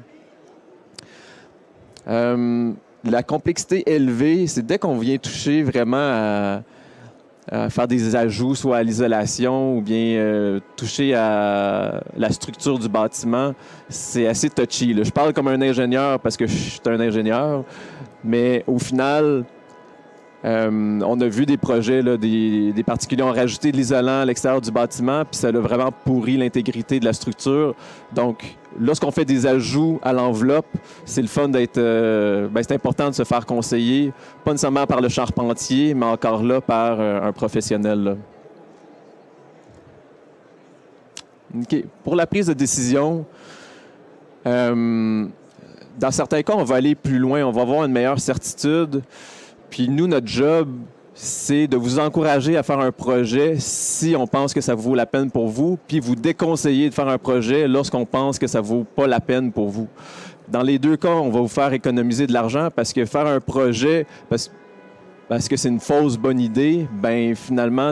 La complexité élevée, c'est dès qu'on vient toucher vraiment à faire des ajouts, soit à l'isolation ou bien toucher à la structure du bâtiment, c'est assez touchy. Là. Je parle comme un ingénieur parce que je suis un ingénieur, mais au final, On a vu des projets, là, des particuliers ont rajouté de l'isolant à l'extérieur du bâtiment, puis ça a vraiment pourri l'intégrité de la structure. Donc, lorsqu'on fait des ajouts à l'enveloppe, c'est le fun d'être... c'est important de se faire conseiller, pas nécessairement par le charpentier, mais encore là, par un professionnel, là. OK. Pour la prise de décision, dans certains cas, on va aller plus loin, on va avoir une meilleure certitude. Puis nous, notre job, c'est de vous encourager à faire un projet si on pense que ça vaut la peine pour vous, puis vous déconseiller de faire un projet lorsqu'on pense que ça vaut pas la peine pour vous. Dans les deux cas, on va vous faire économiser de l'argent parce que faire un projet, parce que c'est une fausse bonne idée, ben finalement,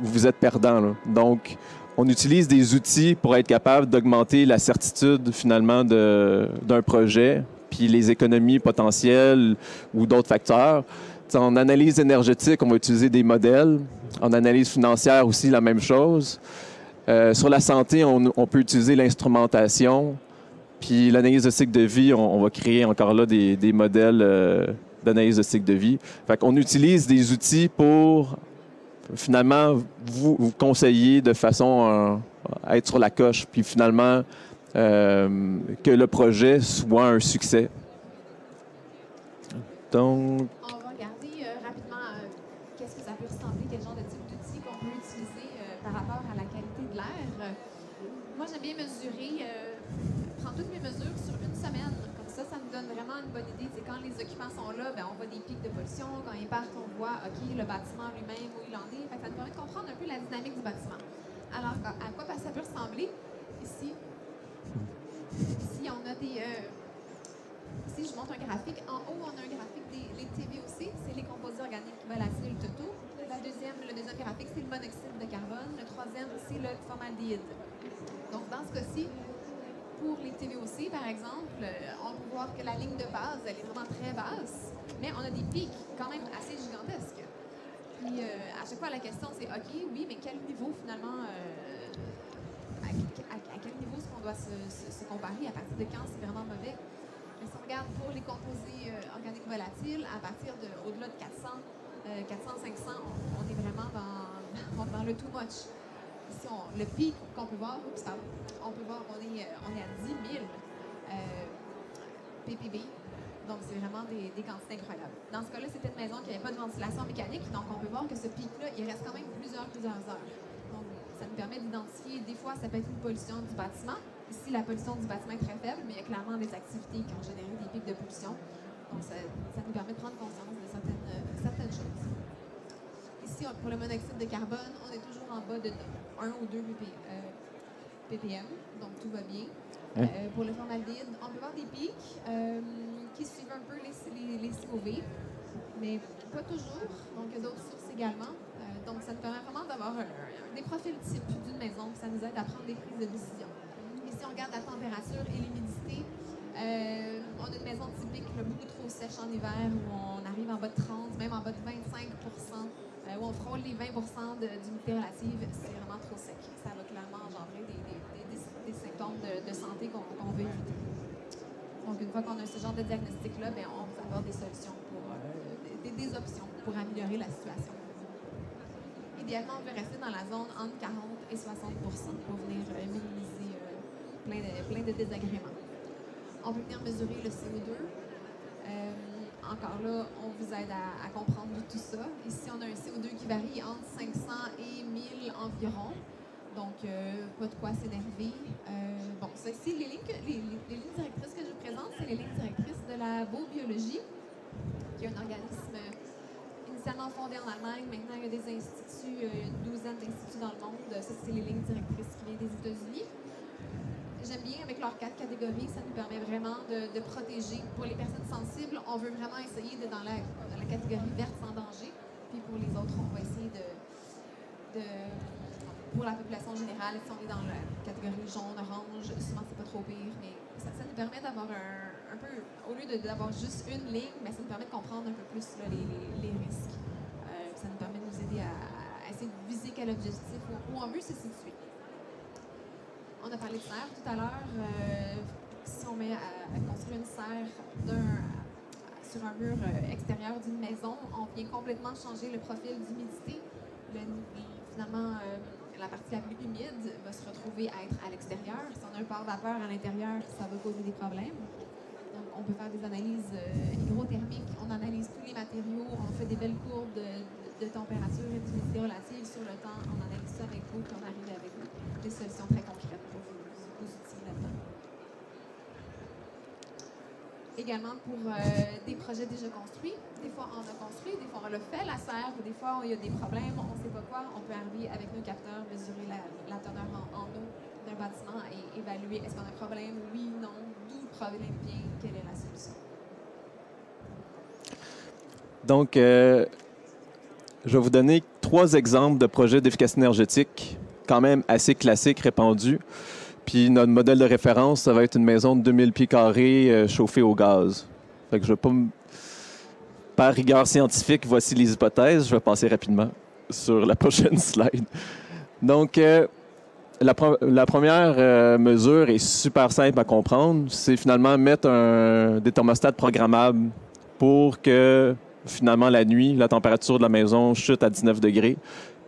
vous êtes perdant, là. Donc, on utilise des outils pour être capable d'augmenter la certitude finalement d'un projet, puis les économies potentielles ou d'autres facteurs. T'sais, en analyse énergétique, on va utiliser des modèles. En analyse financière aussi, la même chose. Sur la santé, on peut utiliser l'instrumentation. Puis l'analyse de cycle de vie, on va créer encore là des modèles d'analyse de cycle de vie. Fait qu'on utilise des outils pour finalement vous conseiller de façon à être sur la coche, puis finalement que le projet soit un succès. Donc... On va regarder rapidement qu'est-ce que ça peut ressembler, quel genre de type d'outils qu'on peut utiliser par rapport à la qualité de l'air. Moi, j'aime bien mesurer, prendre toutes mes mesures sur une semaine. Comme ça nous donne vraiment une bonne idée. Quand les occupants sont là, ben, on voit des pics de pollution. Quand ils partent, on voit, OK, le bâtiment lui-même, où il en est. Fait que ça nous permet de comprendre un peu la dynamique du bâtiment. Alors, à quoi ça peut ressembler? Ici, on a des... ici, je montre un graphique. En haut, on a un graphique des TVOC, c'est les composés organiques volatiles totaux. Le deuxième graphique, c'est le monoxyde de carbone. Le troisième, c'est le formaldéhyde. Donc, dans ce cas-ci, pour les TVOC, par exemple, on peut voir que la ligne de base, elle est vraiment très basse, mais on a des pics quand même assez gigantesques. Puis, à chaque fois, la question, c'est OK, oui, mais quel niveau, finalement, à quel niveau est-ce qu'on doit se comparer? À partir de quand c'est vraiment mauvais? Mais si on regarde pour les composés organiques volatiles, à partir au-delà de 400, 500, on est vraiment dans le too much. Ici, le pic qu'on peut voir, on peut voir qu'on est à 10 000 ppb. Donc, c'est vraiment des quantités incroyables. Dans ce cas-là, c'était une maison qui n'avait pas de ventilation mécanique. Donc, on peut voir que ce pic-là, il reste quand même plusieurs heures. Donc, ça nous permet d'identifier, des fois, ça peut être une pollution du bâtiment. Ici, la pollution du bâtiment est très faible, mais il y a clairement des activités qui ont généré des pics de pollution. Donc, ça nous permet de prendre conscience de certaines choses. Ici, pour le monoxyde de carbone, on est toujours en bas de 1 ou 2 ppm, donc tout va bien. Pour le formaldéhyde, on peut voir des pics qui suivent un peu les COV, mais pas toujours. Donc, il y a d'autres sources également. Donc, ça nous permet vraiment d'avoir des profils types d'une maison, ça nous aide à prendre des prises de décision. Ici, on regarde la température et l'humidité. On a une maison typique beaucoup trop sèche en hiver, où on arrive en bas de 30, même en bas de 25 où on frôle les 20 d'humidité relative. C'est vraiment trop sec. Ça va clairement engendrer des symptômes de santé qu'on veut éviter. Donc, une fois qu'on a ce genre de diagnostic-là, ben, on va avoir des solutions, des options pour améliorer la situation. Idéalement, on veut rester dans la zone entre 40 et 60 pour venir minimiser plein de désagréments. On peut venir mesurer le CO2. Encore là, on vous aide à comprendre tout ça. Ici, on a un CO2 qui varie entre 500 et 1000 environ. Donc, pas de quoi s'énerver. Bon, ça ici, les lignes directrices que je vous présente, c'est les lignes directrices de la Biobiologie, qui est un organisme initialement fondé en Allemagne. Maintenant, il y a des instituts, une douzaine d'instituts dans le monde. Ça, c'est les lignes directrices qui viennent des États-Unis. J'aime bien, avec leurs 4 catégories, ça nous permet vraiment de protéger. Pour les personnes sensibles, on veut vraiment essayer d'être dans la catégorie verte sans danger. Puis pour les autres, on va essayer pour la population générale, si on est dans la catégorie jaune, orange, souvent c'est pas trop pire, mais ça nous permet d'avoir un peu, au lieu d'avoir juste une ligne, mais ça nous permet de comprendre un peu plus là, les risques. Ça nous permet de nous aider à essayer de viser quel objectif, où on veut se situer. On a parlé de serre tout à l'heure. Si on met à construire une serre sur un mur extérieur d'une maison, on vient complètement changer le profil d'humidité. Finalement, la partie la plus humide va se retrouver à être à l'extérieur. Si on a un pare-vapeur à l'intérieur, ça va causer des problèmes. Donc, on peut faire des analyses hygrothermiques, on analyse tous les matériaux, on fait des belles courbes de température et d'humidité relative sur le temps, on analyse ça avec vous, puis on arrive avec des solutions très concrètes pour vous outils là-dedans. Également pour des projets déjà construits. Des fois, on a construit, des fois, on l'a fait, la serre, ou des fois, il y a des problèmes, on ne sait pas quoi. On peut arriver avec nos capteurs, mesurer la teneur en eau d'un bâtiment et évaluer est-ce qu'on a un problème, oui, non, d'où le problème vient, quelle est la solution. Donc, je vais vous donner 3 exemples de projets d'efficacité énergétique, quand même assez classiques, répandus. Puis notre modèle de référence, ça va être une maison de 2000 pieds carrés chauffée au gaz. Fait que je vais pas Par rigueur scientifique, voici les hypothèses. Je vais passer rapidement sur la prochaine slide. Donc, la première mesure est super simple à comprendre. C'est finalement mettre des thermostats programmables pour que, finalement, la nuit, la température de la maison chute à 19 degrés.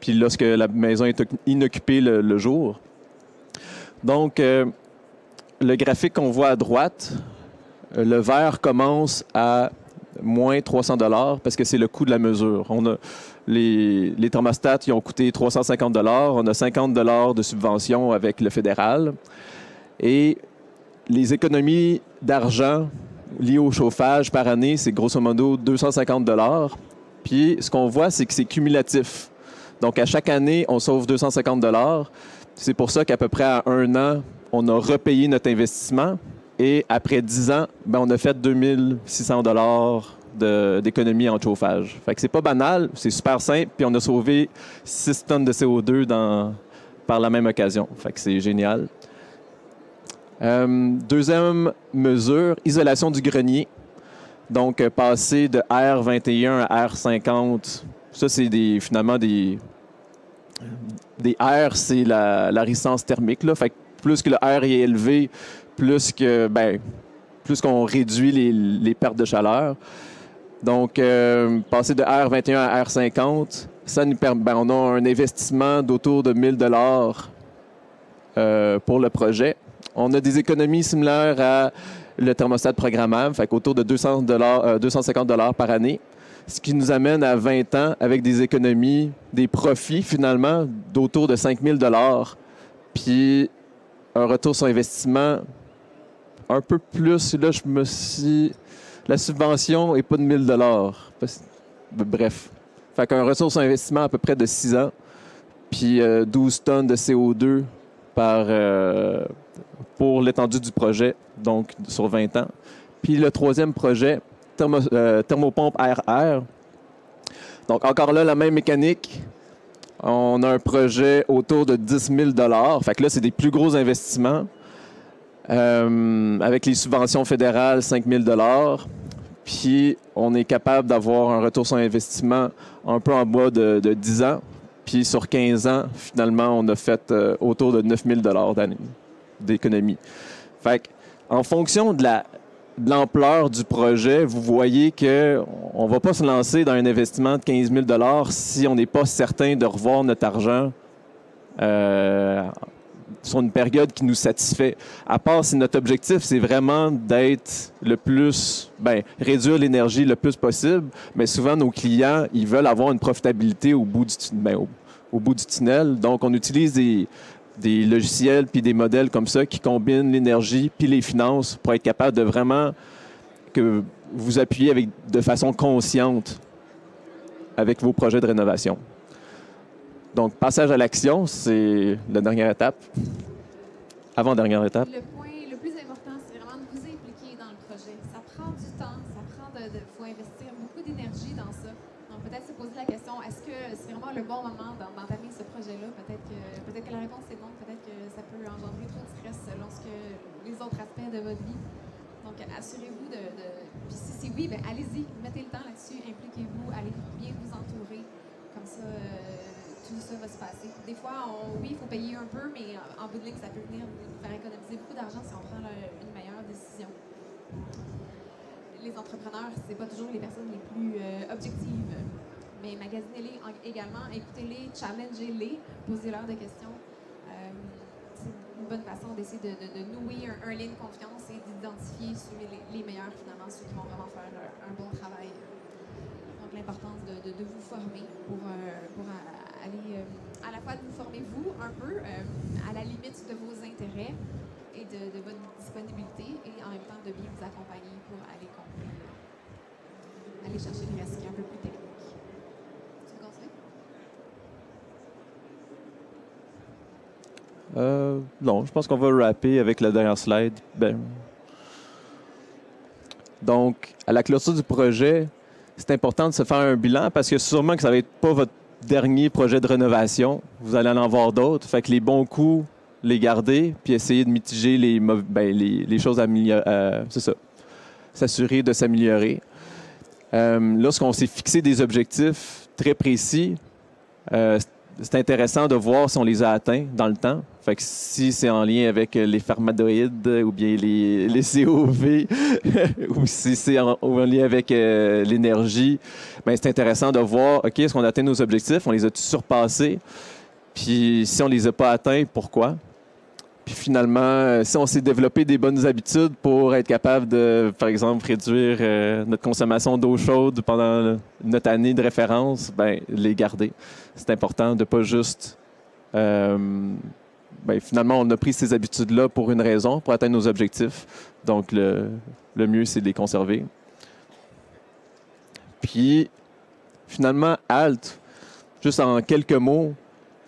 Puis lorsque la maison est inoccupée le jour. Donc, le graphique qu'on voit à droite, le vert commence à moins 300 $ parce que c'est le coût de la mesure. On a les thermostats qui ont coûté 350 $. On a 50 $ de subvention avec le fédéral. Et les économies d'argent liées au chauffage par année, c'est grosso modo 250 $. Puis, ce qu'on voit, c'est que c'est cumulatif. Donc, à chaque année, on sauve 250 $. C'est pour ça qu'à peu près à 1 an, on a repayé notre investissement. Et après 10 ans, ben, on a fait 2600 $ d'économie en chauffage. Fait que c'est pas banal, c'est super simple, puis on a sauvé 6 tonnes de CO2 par la même occasion. Fait que c'est génial. Deuxième mesure, isolation du grenier. Donc, passer de R21 à R50, ça, c'est finalement des R, c'est la résistance thermique, là. Fait que plus que le R est élevé, plus qu'on réduit les pertes de chaleur. Donc, passer de R21 à R50, ça nous permet, on a un investissement d'autour de 1000 $ pour le projet. On a des économies similaires à le thermostat programmable, fait qu'autour de 250 $ par année, ce qui nous amène à 20 ans avec des économies, des profits finalement d'autour de 5000 $, puis un retour sur investissement un peu plus. Là, la subvention n'est pas de 1000 $. Bref. Fait qu'un retour sur investissement à peu près de 6 ans, puis 12 tonnes de CO2 pour l'étendue du projet, donc sur 20 ans. Puis le troisième projet, thermopompe RR. Donc encore là, la même mécanique. On a un projet autour de 10 000 $. Fait que là, c'est des plus gros investissements. Avec les subventions fédérales, 5 000 $. Puis, on est capable d'avoir un retour sur investissement un peu en bas de 10 ans. Puis, sur 15 ans, finalement, on a fait autour de 9 000 $ d'année d'économie. Fait en fonction de l'ampleur du projet, vous voyez qu'on ne va pas se lancer dans un investissement de 15 000 $ si on n'est pas certain de revoir notre argent sur une période qui nous satisfait. À part si notre objectif, c'est vraiment d'être réduire l'énergie le plus possible, mais souvent, nos clients, ils veulent avoir une profitabilité au bout du tunnel. Donc, on utilise des logiciels puis des modèles comme ça qui combinent l'énergie puis les finances pour être capable de vraiment que vous appuyer de façon consciente avec vos projets de rénovation. Donc, passage à l'action, c'est la dernière étape. Avant-dernière étape. Le point le plus important, c'est vraiment de vous impliquer dans le projet. Ça prend du temps, faut investir beaucoup d'énergie dans ça. Donc, peut-être se poser la question, est-ce que c'est vraiment le bon moment d'entamer ce projet-là? Peut-être que la réponse est non, peut-être que ça peut engendrer trop de stress lorsque les autres aspects de votre vie. Donc, assurez-vous Puis si c'est oui, allez-y, mettez le temps là-dessus, impliquez-vous, allez bien vous entourer. Comme ça, tout ça va se passer. Des fois, oui, il faut payer un peu, mais en bout de ligne, ça peut venir nous faire économiser beaucoup d'argent si on prend une meilleure décision. les entrepreneurs, c'est pas toujours les personnes les plus objectives. Mais magasinez-les également, écoutez-les, challengez-les, posez-leur des questions. C'est une bonne façon d'essayer de nouer un lien de confiance et d'identifier les meilleurs, finalement, ceux qui vont vraiment faire un bon travail. Donc, l'importance de vous former pour aller à la fois de vous former vous un peu à la limite de vos intérêts et de votre disponibilité et en même temps de bien vous accompagner pour aller chercher le reste qui est un peu plus technique. Non, je pense qu'on va rapper avec la dernière slide. Donc, à la clôture du projet, c'est important de se faire un bilan parce que sûrement que ça va être pas votre dernier projet de rénovation. Vous allez en avoir d'autres. Fait que les bons coups, les garder, puis essayer de mitiger les choses c'est ça. S'assurer de s'améliorer. Lorsqu'on s'est fixé des objectifs très précis, c'est intéressant de voir si on les a atteints dans le temps. Fait que si c'est en lien avec les pharmacoïdes ou bien les COV ou si c'est en lien avec l'énergie, bien, c'est intéressant de voir, OK, est-ce qu'on a atteint nos objectifs? On les a-tu surpassés? Puis si on les a pas atteints, pourquoi? Puis finalement, si on s'est développé des bonnes habitudes pour être capable de, par exemple, réduire notre consommation d'eau chaude pendant notre année de référence, ben les garder. C'est important de pas juste... finalement, on a pris ces habitudes-là pour une raison, pour atteindre nos objectifs. Donc, le mieux, c'est de les conserver. Puis, finalement, ALT, juste en quelques mots,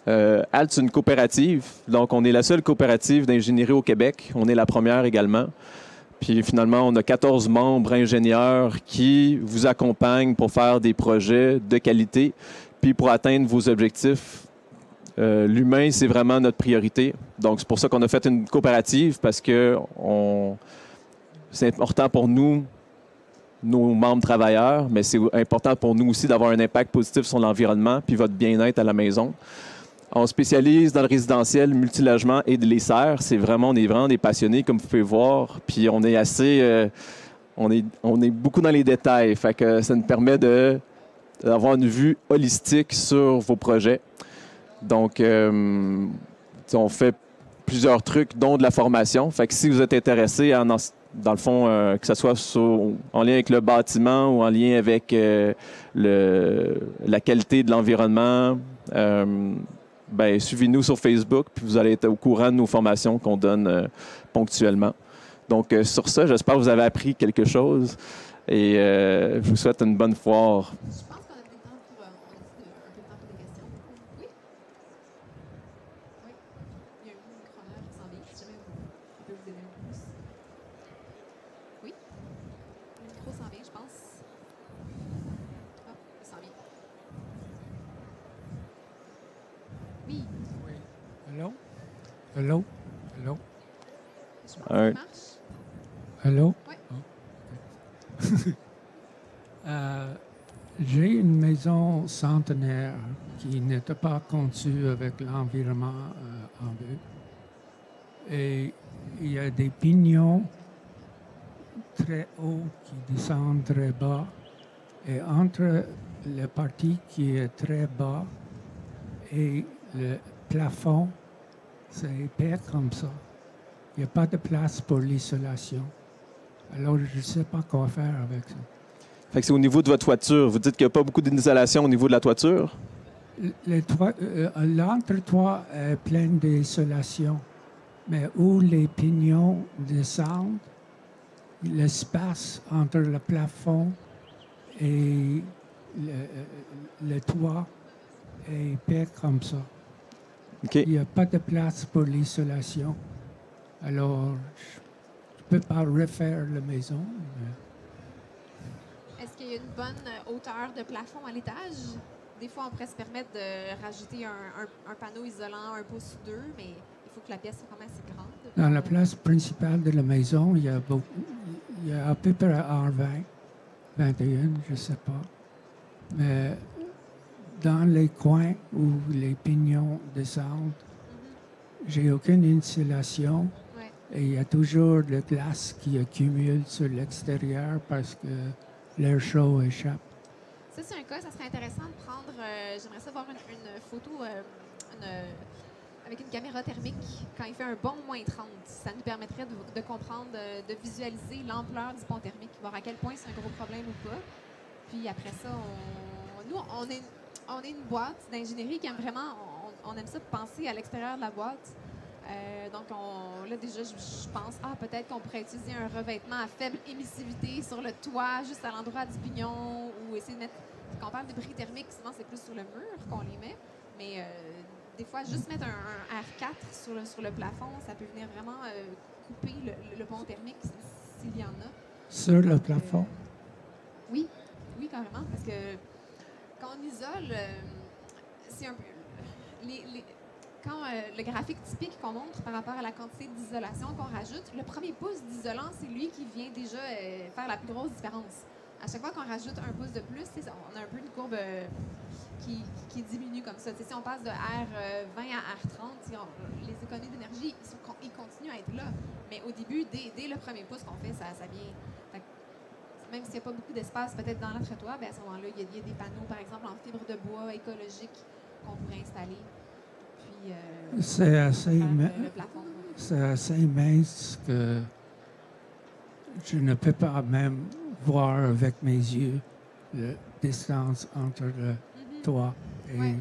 ALT, c'est une coopérative. Donc, on est la seule coopérative d'ingénierie au Québec. On est la première également. Puis, finalement, on a 14 membres ingénieurs qui vous accompagnent pour faire des projets de qualité, puis pour atteindre vos objectifs. L'humain, c'est vraiment notre priorité. Donc, c'est pour ça qu'on a fait une coopérative, parce que c'est important pour nous, nos membres travailleurs, mais c'est important pour nous aussi d'avoir un impact positif sur l'environnement puis votre bien-être à la maison. On spécialise dans le résidentiel, multilogement et les serres. On est vraiment des passionnés, comme vous pouvez voir. Puis on est assez... on est beaucoup dans les détails. Fait que ça nous permet d'avoir une vue holistique sur vos projets. Donc, on fait plusieurs trucs, dont de la formation. Fait que si vous êtes intéressé, dans le fond, que ce soit en lien avec le bâtiment ou en lien avec la qualité de l'environnement, suivez-nous sur Facebook, puis vous allez être au courant de nos formations qu'on donne ponctuellement. Donc, sur ça, j'espère que vous avez appris quelque chose et je vous souhaite une bonne foire. Je pense qu'on a des temps pour, un peu de temps pour des questions. Oui? Oui. Il y a un micro-chroneur qui s'en vient. Si jamais on peut vous aider un peu plus. Oui? Le micro s'en vient, je pense. Ah, il s'en vient. Oui. Oui. Allô? Allô? Allô? Je pense que ça marche. Allô? Oui. Oh. J'ai une maison centenaire qui n'était pas conçue avec l'environnement en vue. Et il y a des pignons très hauts qui descendent très bas. Et entre la partie qui est très bas et le plafond, c'est épais comme ça. Il n'y a pas de place pour l'isolation. Alors, je ne sais pas quoi faire avec ça. Fait que c'est au niveau de votre toiture. Vous dites qu'il n'y a pas beaucoup d'insolation au niveau de la toiture? L'entretoit est plein d'isolation, mais où les pignons descendent, l'espace entre le plafond et le toit est épais comme ça. Okay. Il n'y a pas de place pour l'isolation. Alors, je ne peux pas refaire la maison. Est-ce qu'il y a une bonne hauteur de plafond à l'étage? Des fois, on pourrait se permettre de rajouter un panneau isolant, un pouce ou deux, mais il faut que la pièce soit quand même assez grande. Dans la place principale de la maison, il y a à peu près 20, 21, je ne sais pas. Mais dans les coins où les pignons descendent, j'ai aucune insulation. Ouais. Et il y a toujours de la glace qui accumule sur l'extérieur parce que l'air chaud échappe. Ça, c'est un cas, ça serait intéressant de prendre. J'aimerais ça voir une photo avec une caméra thermique quand il fait un bon -30. Ça nous permettrait de comprendre, de visualiser l'ampleur du pont thermique, voir à quel point c'est un gros problème ou pas. Puis après ça, nous, on est une boîte d'ingénierie qui aime vraiment. On aime ça penser à l'extérieur de la boîte. Donc, là, déjà, je pense, peut-être qu'on pourrait utiliser un revêtement à faible émissivité sur le toit, juste à l'endroit du pignon, ou essayer de mettre. Quand on parle de bris thermiques, souvent, c'est plus sur le mur qu'on les met. Mais des fois, juste mettre un R4 sur le plafond, ça peut venir vraiment couper le pont thermique s'il y en a. Sur le plafond? Oui, carrément. Parce que quand on isole, c'est un peu. Quand le graphique typique qu'on montre par rapport à la quantité d'isolation qu'on rajoute, le premier pouce d'isolant, c'est lui qui vient déjà faire la plus grosse différence. À chaque fois qu'on rajoute un pouce de plus, on a un peu une courbe qui diminue comme ça. Si on passe de R20 à R30, les économies d'énergie, ils continuent à être là. Mais au début, dès le premier pouce qu'on fait, ça vient. Même s'il n'y a pas beaucoup d'espace peut-être dans notre toit, à ce moment-là, il y a des panneaux, par exemple, en fibre de bois écologique qu'on pourrait installer. C'est assez, le plafond. c'est assez mince que je ne peux pas même voir avec mes yeux la distance entre le toit et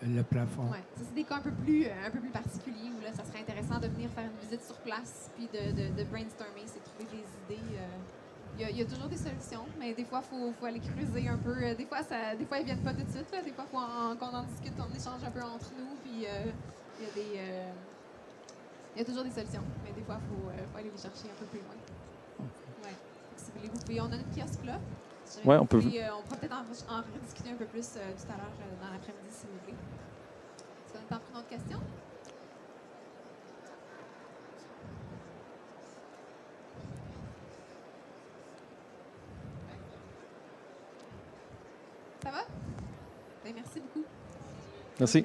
le plafond. Ouais. Ça, c'est des cas un peu plus particuliers où là, ça serait intéressant de venir faire une visite sur place puis de brainstormer, c'est trouver des idées. Il y a toujours des solutions, mais des fois, il faut aller creuser un peu. Des fois, ils ne viennent pas tout de suite. Là. Des fois, il faut qu'on en discute, on échange un peu entre nous. Puis, il y a toujours des solutions, mais des fois, il faut aller les chercher un peu plus loin. Ouais. Si vous voulez, on a notre kiosque là. Ouais, on peut. On pourra peut-être en rediscuter un peu plus tout à l'heure dans l'après-midi, si vous voulez. Est-ce qu'on a le temps pour une autre question? Ça va? Bien, merci beaucoup. Merci.